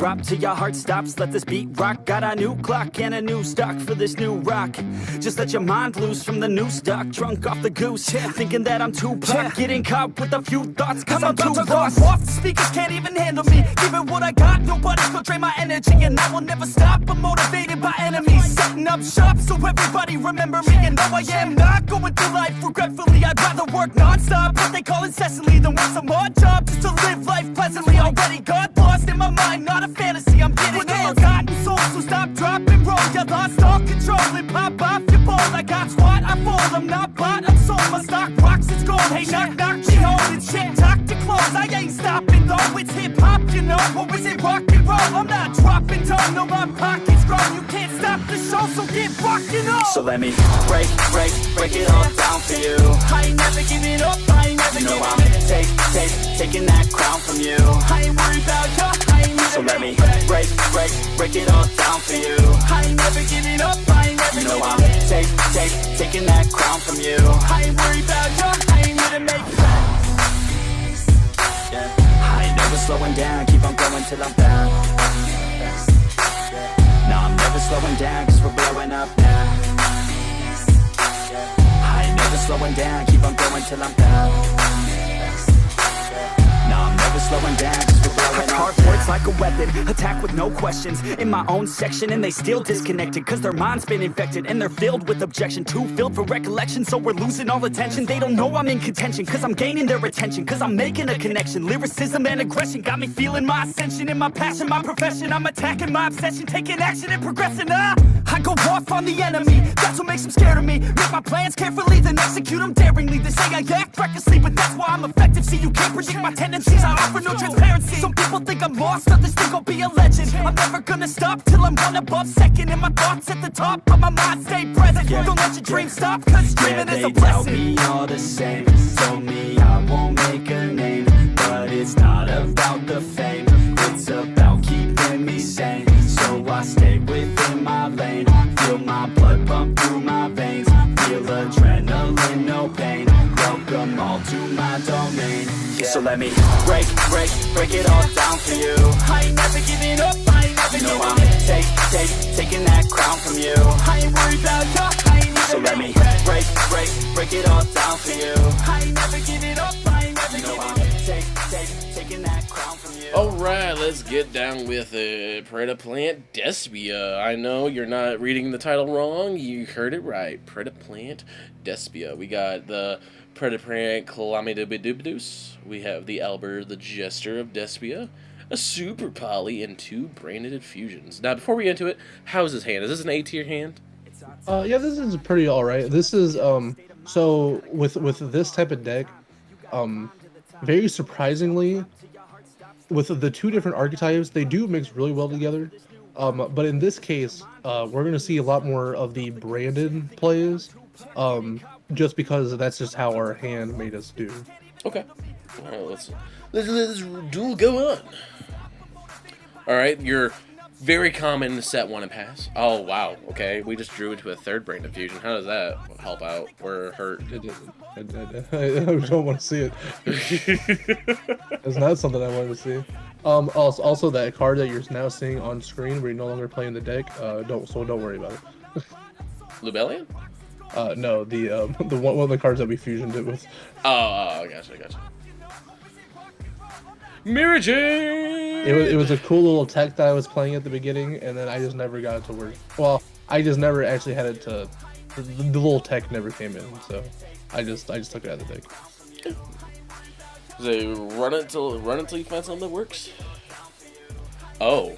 Drop till your heart stops, let this beat rock. Got a new clock and a new stock for this new rock. Just let your mind loose from the new stock. Drunk off the goose, thinking that I'm too pop. Getting caught with a few thoughts, cause I'm too lost. Off, the speakers can't even handle me. Giving what I got, nobody's gonna drain my energy. And I will never stop, I'm motivated by enemies. Setting up shop so everybody remember me. And though I am not going through life regretfully, I'd rather work non-stop, what they call incessantly, than work some odd job just to live life pleasantly. Already got lost in my mind, not a fantasy, I'm getting it. Forgotten souls, so stop, drop, and roll. You lost all control and pop off your ball. I got squat, I fold, I'm not bought, I'm sold. My stock rocks, it's gold. Hey, knock, knock, me home, it's shit, talk to close. I ain't stopping though, it's hip-hop, you know. Or is it rock and roll? I'm not dropping down, no, my pocket's grown. You can't stop the show, so get rockin' on. So let me break it all down for you. I ain't never giving up, I ain't never giving up. Taking that crown from you. I ain't worried about you, I ain't never. So let me break it all down for you. I ain't never giving up, I ain't never giving up. Taking that crown from you. I ain't worried about you, I ain't gonna make it. Yeah. I ain't never slowing down, keep on going till I'm found. No, I'm never slowing down, cause we're blowing up now. I ain't never slowing down, keep on going till I'm found. No, I'm never slowing down, cause we're blowing up. I carve words like a weapon, attack with no questions. In my own section, and they still disconnected, cause their mind's been infected, and they're filled with objection. Too filled for recollection, so we're losing all attention. They don't know I'm in contention, cause I'm gaining their attention, cause I'm making a connection. Lyricism and aggression got me feeling my ascension. In my passion, my profession, I'm attacking my obsession, taking action and progressing. I go off on the enemy, that's what makes them scared of me. Make my plans carefully, then execute them daringly. They say I act recklessly, but that's why I'm effective. See, you can't predict my tendencies, I offer no transparency. Some people think I'm lost, others think I'll be a legend. I'm never gonna stop till I'm one above second. And my thoughts at the top, but my mind stay present. Don't let your dreams stop, cause dreaming is a blessing. They tell me all the same, told me I won't make a name. But it's not about the fame, it's about keeping me sane. So I stay within my lane, feel my blood pump through my veins. Feel adrenaline, no pain, welcome all to my domain. So let me break it all down for you. I ain't never giving up, I ain't never giving up. Taking that crown from you. I ain't worried about you, I ain't never. So let me break it all down for you. I ain't never giving up, I ain't never giving up. Taking that crown from you. Alright, let's get down with it. Predaplant Despia. I know you're not reading the title wrong. You heard it right. Predaplant Despia. We got the Predaplant Calamidubidubidus. We have the Albert the Jester of Despia, a Super Poly, and 2 branded fusions. Now, before we get into it, how's his hand? Is this an A tier hand? Yeah, this is pretty alright. This is so with this type of deck, very surprisingly, with the 2 different archetypes, they do mix really well together. But in this case, we're gonna see a lot more of the branded plays. Just because that's just how our hand made us do. Okay. All right, let's duel go on. All right, you're very common set 1 and pass. Oh wow. Okay, we just drew into a 3rd brain diffusion. How does that help out or hurt? I don't want to see it. It's not something I wanted to see. Also that card that you're now seeing on screen, where you're no longer playing the deck. Don't worry about it. Lubellion? No, the one of the cards that we fusioned it with. Oh, gotcha. Mirror Jade! It was a cool little tech that I was playing at the beginning, and then I just never got it to work. Well, I just never actually had it to. The little tech never came in, so I just took it out of the deck. So run it till you find something that works. Oh.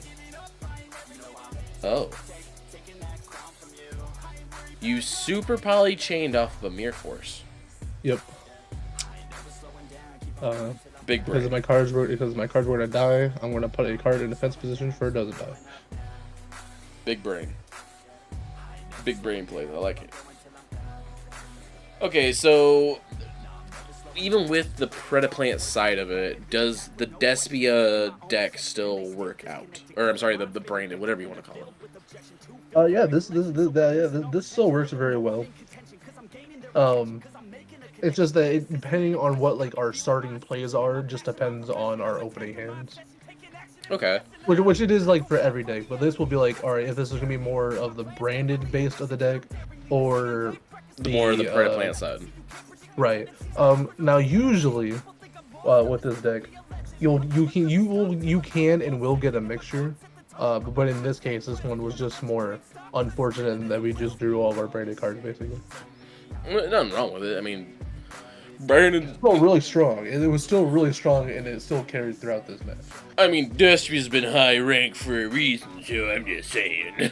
You Super Poly chained off of a Mirror Force. Yep. Big brain. Because my cards were to die, I'm gonna put a card in defense position for it doesn't die. Big brain. Big brain play. I like it. Okay, so even with the Predaplant side of it, does the Despia deck still work out? Or I'm sorry, the branded, whatever you want to call it. Yeah, this still works very well. It's just that depending on what like our starting plays are, just depends on our opening hands. Okay. Which it is like for every deck, but this will be like, all right, if this is gonna be more of the branded based of the deck, or The more the the Predaplant side. right. Now usually, with this deck, you can and will get a mixture. But in this case, this one was just more unfortunate in that we just drew all of our branded cards basically. Nothing wrong with it. I mean, Brandon. Still really strong. It was still really strong, and it still carried throughout this match. I mean, Destry's been high ranked for a reason, so I'm just saying.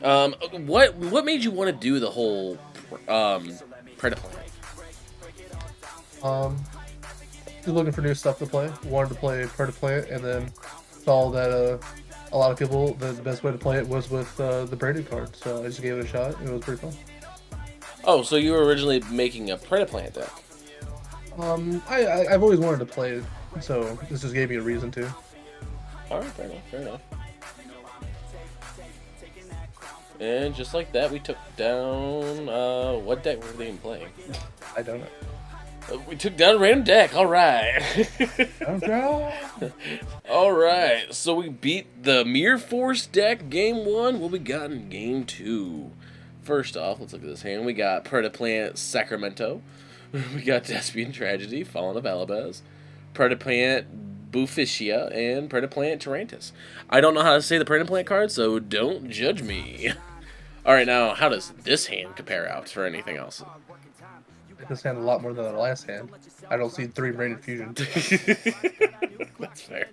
What made you want to do the whole Predaplant? Just looking for new stuff to play. Wanted to play Predaplant, and then saw that a lot of people the best way to play it was with the branded card. So I just gave it a shot, and it was pretty fun. Oh, so you were originally making a Predaplant deck? I've always wanted to play it, so this just gave me a reason to. All right, fair enough. Fair enough. And just like that, we took down. What deck were they even playing? I don't know. We took down a random deck. All right. Okay. All right. So we beat the Mirror Force deck game 1. What we got in game 2? First off, let's look at this hand. We got Predaplant Sacramento. We got Despian Tragedy, Fallen of Alabaz, Predaplant Buficia, and Predaplant Tarantus. I don't know how to say the Predaplant card, so don't judge me. Alright, now, how does this hand compare out for anything else? This hand a lot more than the last hand. I don't see 3 branded fusion. That's fair.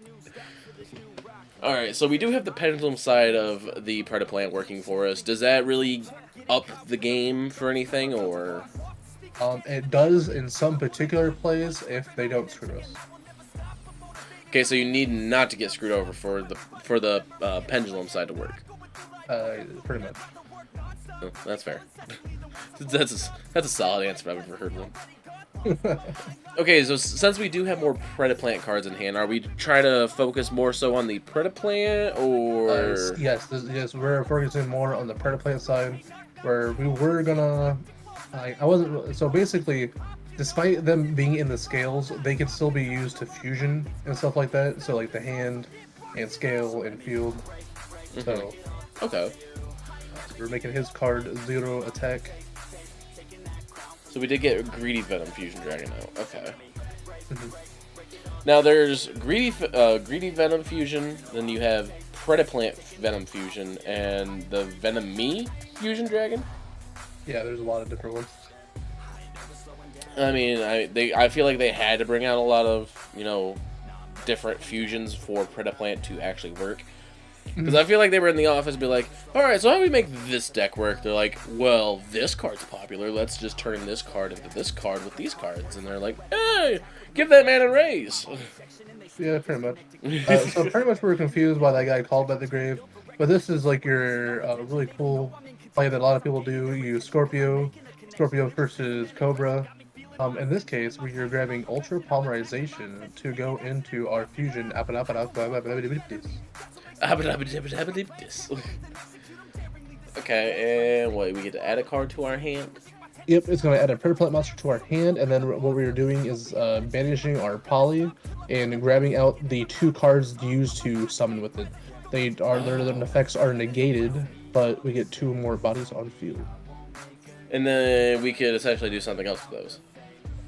Alright, so we do have the pendulum side of the Predaplant working for us. Does that really up the game for anything, or...? It does in some particular plays if they don't screw us. Okay, so you need not to get screwed over for the pendulum side to work. Pretty much. Oh, that's fair. That's a solid answer if I've ever heard one. Okay, so since we do have more Predaplant cards in hand, are we trying to focus more so on the Predaplant, or...? Yes, we're focusing more on the Predaplant side, where we were gonna... I wasn't... So basically, despite them being in the scales, they can still be used to fusion and stuff like that, so like the hand and scale and field. Mm-hmm. So... Okay. We're making his card 0 attack. So we did get Greedy Venom Fusion Dragon out. Okay. Mm-hmm. Now there's Greedy Venom Fusion, then you have Predaplant Venom Fusion, and the Venom Me Fusion Dragon. Yeah, there's a lot of different ones. I mean, I feel like they had to bring out a lot of, different fusions for Predaplant to actually work. Because I feel like they were in the office and be like, alright, so how do we make this deck work? They're like, well, this card's popular. Let's just turn this card into this card with these cards. And they're like, hey, give that man a raise. Yeah, pretty much. So pretty much we were confused why that guy called by the grave. But this is like your really cool play that a lot of people do. You use Scorpio versus Cobra. In this case, you're grabbing Ultra Polymerization to go into our fusion. Okay, and what, we get to add a card to our hand? Yep, it's going to add a Predaplant monster to our hand, and then what we are doing is banishing our Poly and grabbing out the 2 cards used to summon with it. Their effects are negated, but we get 2 more bodies on field. And then we could essentially do something else with those.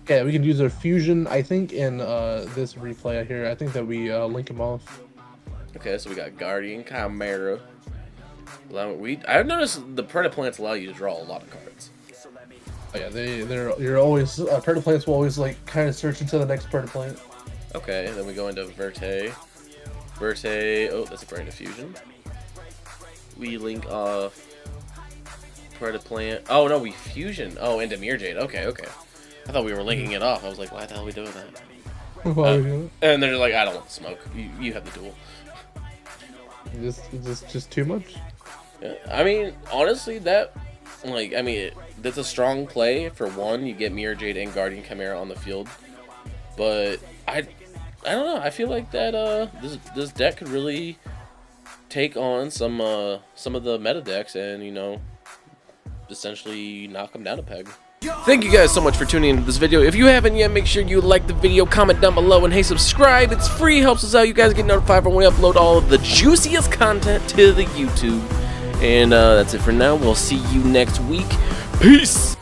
Yeah, we can use our fusion. I think in this replay here, I think that we link them off. Okay, so we got Guardian Chimera. I've noticed the Predaplants allow you to draw a lot of cards. Oh yeah, you're always Predaplants will always like kind of search into the next Predaplant. Okay, and then we go into Verte. Oh, that's a brand fusion. We link off Predaplant. Oh no, we fusion. Oh, into Mirror Jade. Okay. I thought we were linking it off. I was like, why the hell are we doing that? Why are we doing it? And they're like, I don't want to smoke. You have the duel. Is this just too much? Yeah. I mean, honestly, that's a strong play. For one, you get Mirror Jade and Guardian Chimera on the field. But I don't know. I feel like that this deck could really take on some of the meta decks and essentially knock them down a peg. Thank you guys so much for tuning into this video. If you haven't yet, make sure you like the video, comment down below, and hey, subscribe. It's free, helps us out. You guys get notified when we upload all of the juiciest content to the YouTube. And that's it for now. We'll see you next week. Peace!